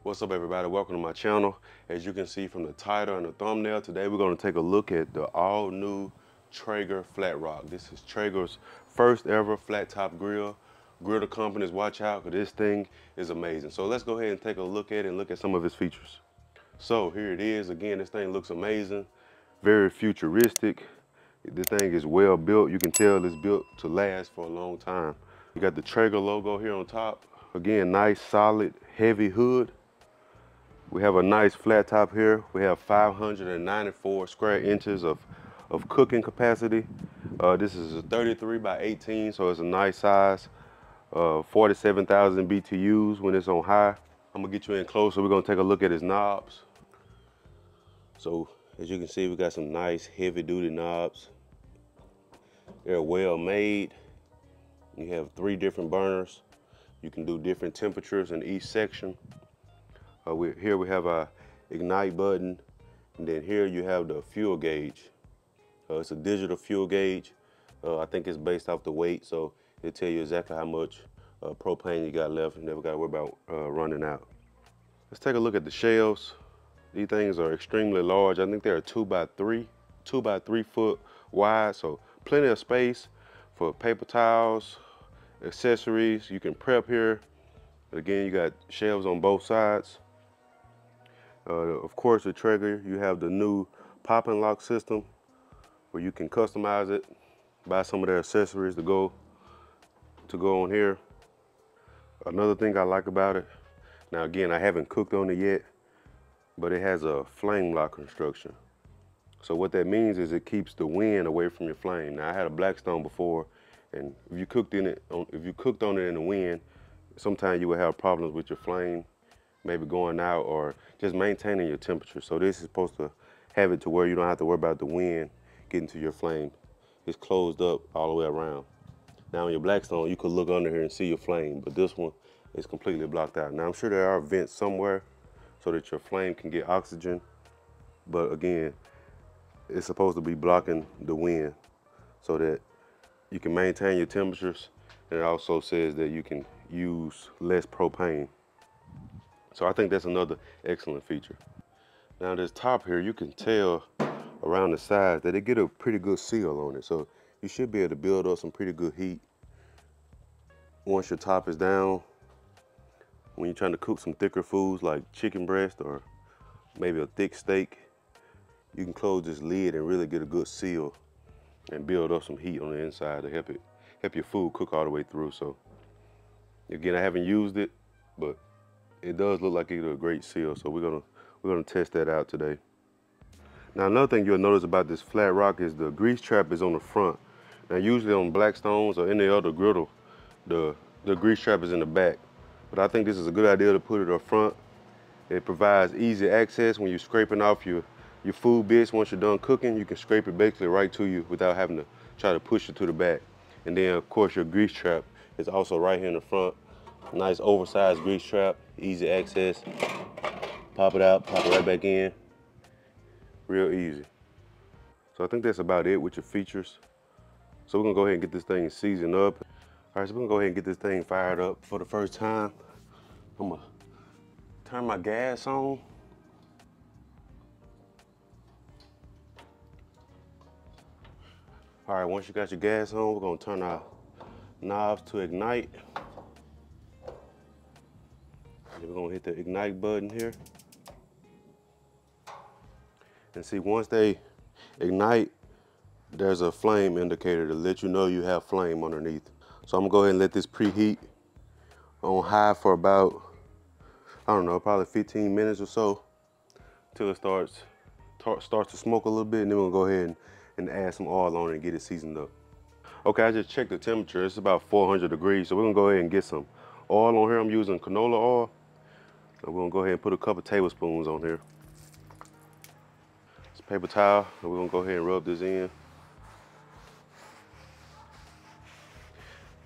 What's up, everybody? Welcome to my channel. As you can see from the title and the thumbnail, today we're going to take a look at the all-new Traeger Flatrock. This is Traeger's first ever flat top grill. Griddle companies, watch out, because this thing is amazing. So let's go ahead and take a look at it and look at some of its features. So here it is. Again, this thing looks amazing, very futuristic. This thing is well built. You can tell it's built to last for a long time. You got the Traeger logo here on top. Again, nice, solid, heavy hood. We have a nice flat top here. We have 594 square inches of cooking capacity. This is a 33 by 18, so it's a nice size. 47,000 BTUs when it's on high. I'm gonna get you in closer. We're gonna take a look at his knobs. So as you can see, we got some nice heavy duty knobs. They're well made. You have 3 different burners. You can do different temperatures in each section. Here we have our ignite button, and then here you have the fuel gauge. It's a digital fuel gauge. I think it's based off the weight, so it'll tell you exactly how much propane you got left. You never got to worry about running out. Let's take a look at the shelves. These things are extremely large. I think they're 2 by 3 foot wide, so plenty of space for paper towels, accessories. You can prep here. Again, you got shelves on both sides. Of course, the Traeger, you have the new pop and lock system where you can customize it, buy some of their accessories to go on here. Another thing I like about it, now again, I haven't cooked on it yet, but it has a flame lock construction. So what that means is it keeps the wind away from your flame. Now I had a Blackstone before, and if you cooked on it in the wind, sometimes you would have problems with your flame, maybe going out or just maintaining your temperature. So this is supposed to have it to where you don't have to worry about the wind getting to your flame. It's closed up all the way around. Now on your Blackstone, you could look under here and see your flame, but this one is completely blocked out. Now I'm sure there are vents somewhere so that your flame can get oxygen, but again, it's supposed to be blocking the wind so that you can maintain your temperatures, and it also says that you can use less propane. So I think that's another excellent feature. Now this top here, you can tell around the sides that they get a pretty good seal on it. So you should be able to build up some pretty good heat once your top is down. When you're trying to cook some thicker foods like chicken breast or maybe a thick steak, you can close this lid and really get a good seal and build up some heat on the inside to help your food cook all the way through. So again, I haven't used it, but it does look like it's a great seal, so we're gonna test that out today. Now another thing you'll notice about this Flatrock is the grease trap is on the front. Now usually on Blackstones or any other griddle, the grease trap is in the back. But I think this is a good idea to put it up front. It provides easy access when you're scraping off your food bits. Once you're done cooking, you can scrape it basically right to you without having to try to push it to the back. And then of course your grease trap is also right here in the front. Nice oversized grease trap, easy access. Pop it out, pop it right back in. Real easy. So I think that's about it with your features. So we're gonna go ahead and get this thing seasoned up. All right, so we're gonna go ahead and get this thing fired up for the first time. I'm gonna turn my gas on. All right, once you got your gas on, we're gonna turn our knobs to ignite. We're gonna hit the ignite button here. And see, once they ignite, there's a flame indicator to let you know you have flame underneath. So I'm gonna go ahead and let this preheat on high for about, I don't know, probably 15 minutes or so, until it starts to smoke a little bit, and then we'll go ahead and add some oil on it and get it seasoned up. Okay, I just checked the temperature. It's about 400 degrees, so we're gonna go ahead and get some oil on here. I'm using canola oil. And we're gonna go ahead and put a couple tablespoons on here. It's a paper towel, and we're gonna go ahead and rub this in.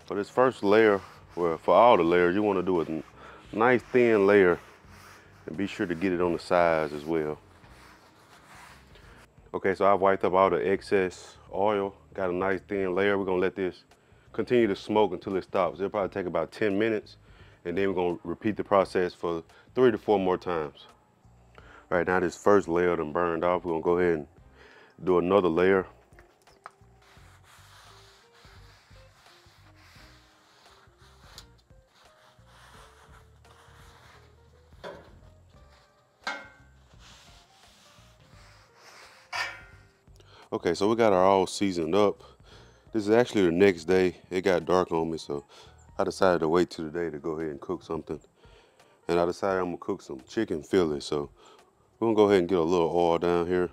For this first layer, well, for all the layers, you wanna do a nice thin layer and be sure to get it on the sides as well. Okay, so I've wiped up all the excess oil, got a nice thin layer. We're gonna let this continue to smoke until it stops. It'll probably take about 10 minutes, And then we're gonna repeat the process for 3 to 4 more times. All right, now this first layer done burned off. We're gonna go ahead and do another layer. Okay, so we got our all seasoned up. This is actually the next day. It got dark on me, so I decided to wait till the day to go ahead and cook something. And I decided I'm gonna cook some chicken fillet. So we're gonna go ahead and get a little oil down here.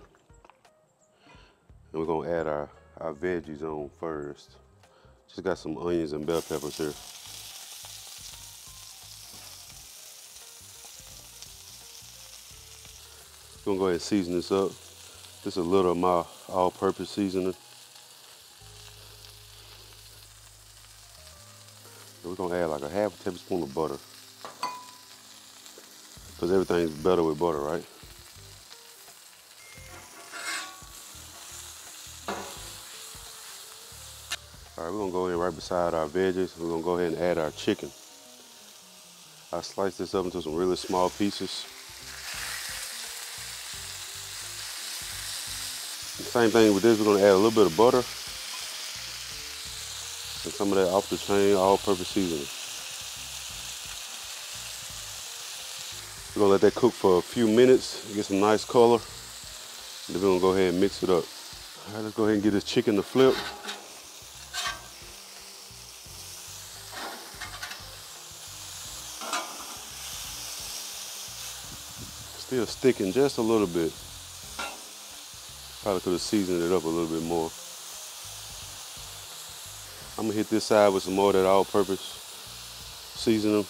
And we're gonna add our veggies on first. Just got some onions and bell peppers here. We're gonna go ahead and season this up. Just a little of my all-purpose seasoning. And we're gonna add like a half a tablespoon of butter. Because everything's better with butter, right? All right, we're gonna go in right beside our veggies. We're gonna go ahead and add our chicken. I sliced this up into some really small pieces. Same thing with this, we're gonna add a little bit of butter and some of that off the chain all-purpose seasoning. We're gonna let that cook for a few minutes, get some nice color. And then we're gonna go ahead and mix it up. All right, let's go ahead and get this chicken to flip. Still sticking just a little bit. Probably could have seasoned it up a little bit more. I'm gonna hit this side with some more of that all-purpose seasoning.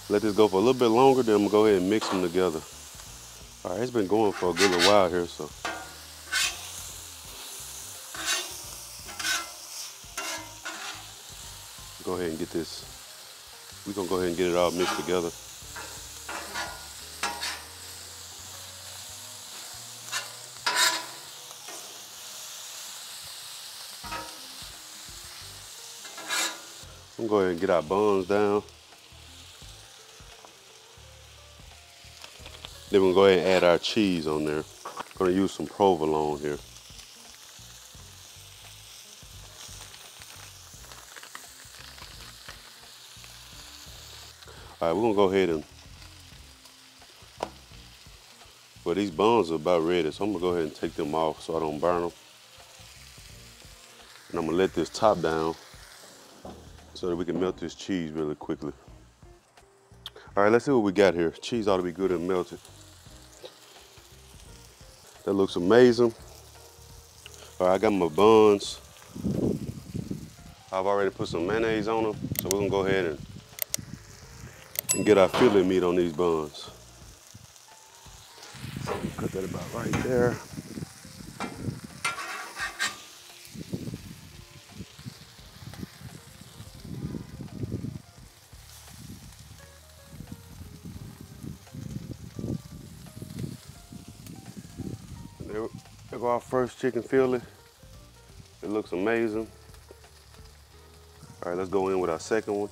Let this go for a little bit longer, then I'm gonna go ahead and mix them together. All right, it's been going for a good little while here, so. Go ahead and get this. We're gonna go ahead and get it all mixed together. I'm gonna go ahead and get our buns down. Then we're gonna go ahead and add our cheese on there. Gonna use some provolone here. All right, we're gonna go ahead and, well, these buns are about ready, so I'm gonna go ahead and take them off so I don't burn them. And I'm gonna let this top down so that we can melt this cheese really quickly. All right, let's see what we got here. Cheese ought to be good and melted. That looks amazing. All right, I got my buns. I've already put some mayonnaise on them, so we're gonna go ahead and get our fillet meat on these buns. Cut that about right there. There go our first chicken fillet. It looks amazing. All right, let's go in with our second one.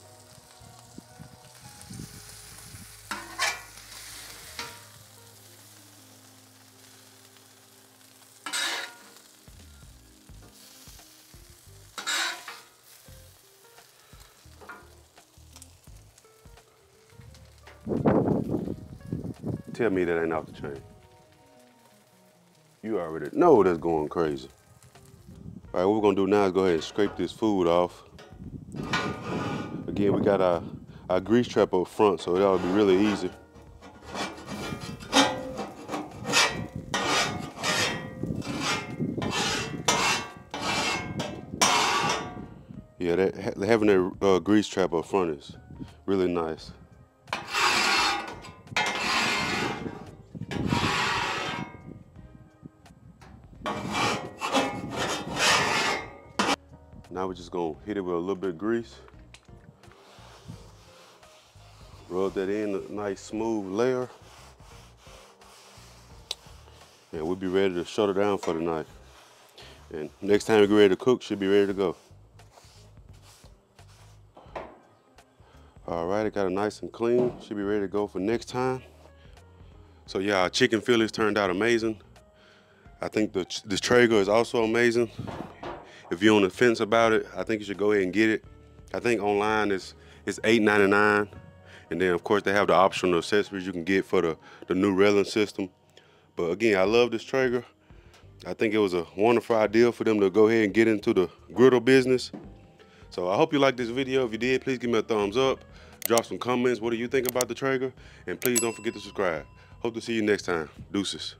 Tell me that ain't off the chain. You already know that's going crazy. All right, what we're gonna do now is go ahead and scrape this food off. Again, we got our grease trap up front, so it ought to be really easy. Yeah, having that grease trap up front is really nice. Now we're just gonna hit it with a little bit of grease. Rub that in, a nice smooth layer. And we'll be ready to shut it down for the night. And next time we get ready to cook, should be ready to go. All right, it got it nice and clean. Should be ready to go for next time. So yeah, our chicken filets turned out amazing. I think this Traeger is also amazing. If you're on the fence about it, I think you should go ahead and get it. I think online it's $8.99. And then of course they have the optional accessories you can get for the new railing system. But again, I love this Traeger. I think it was a wonderful idea for them to go ahead and get into the griddle business. So I hope you liked this video. If you did, please give me a thumbs up. Drop some comments. What do you think about the Traeger? And please don't forget to subscribe. Hope to see you next time. Deuces.